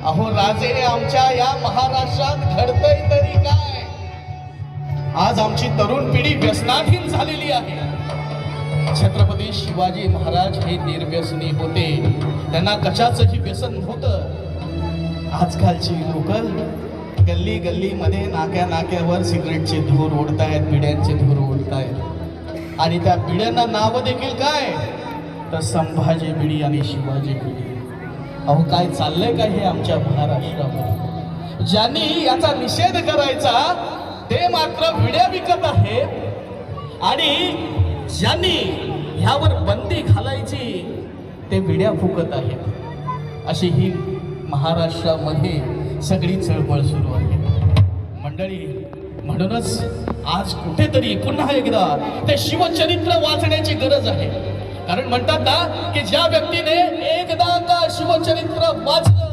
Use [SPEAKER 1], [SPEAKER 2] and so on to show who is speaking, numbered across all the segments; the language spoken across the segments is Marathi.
[SPEAKER 1] अहो राजे, आमच्या या महाराष्ट्रात घडतंय तरी काय? आज आमची तरुण पिढी व्यसनाधीन झालेली आहे. छत्रपती शिवाजी महाराज हे निर्व्यसनी होते, त्यांना कशाचंही व्यसन नव्हतं. आजकालची लोक गल्ली गल्लीमध्ये नाक्या नाक्यावर सिगरेटचे धूर ओढतायत, बिड्यांचे धूर ओढतायत, आणि त्या बिड्यांना नाव देखील काय तर संभाजी बिडी आणि शिवाजी बिडी. अहो काय चाललंय का हे आमच्या महाराष्ट्रामध्ये? ज्यांनी याचा निषेध करायचा ते मात्र विड्या विकत आहे, आणि ज्यांनी ह्यावर बंदी घालायची ते विड्या फुकत आहेत. अशी ही महाराष्ट्रामध्ये सगळी चळवळ सुरू आहे मंडळी. म्हणूनच आज कुठेतरी पुन्हा एकदा ते शिवचरित्र वाचण्याची गरज आहे. कारण म्हणतात ना की ज्या व्यक्तीने एकदा का शिवचरित्र वाचलं,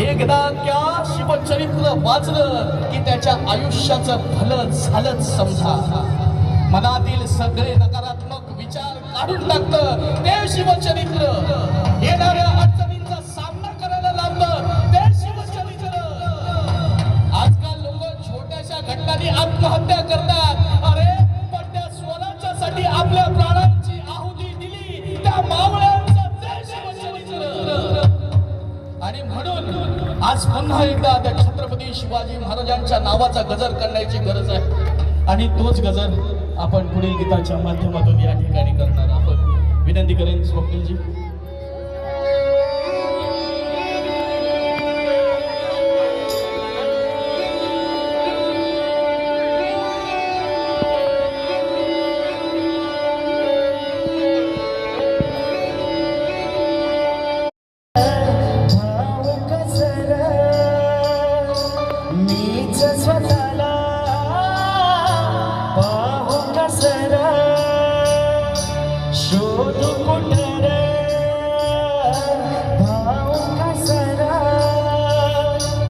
[SPEAKER 1] एकदा त्या शिवचरित्र वाचलं की त्याच्या आयुष्याचं भलं झालंच समजा. मनातील सगळे नकारात्मक विचार काढून टाकतं ते शिवचरित्र. येणाऱ्या अडचणींचा सामना करायला लावतं ते शिवचरित्र. आजकाल लोक छोट्याशा घटनांनी आत्महत्या करतात. अरे पण त्या स्वराज्यासाठी आपल्या प्राणांची आहुती दिली त्या मावळ्यांचं ते शिवचरित्र. आणि म्हणून आज पुन्हा एकदा त्या छत्रपती शिवाजी महाराजांच्या नावाचा गजर करण्याची गरज आहे. आणि तोच गजर आपण पुढील गीताच्या माध्यमातून या ठिकाणी करणार आहोत. विनंती करेन स्वप्नीलजी.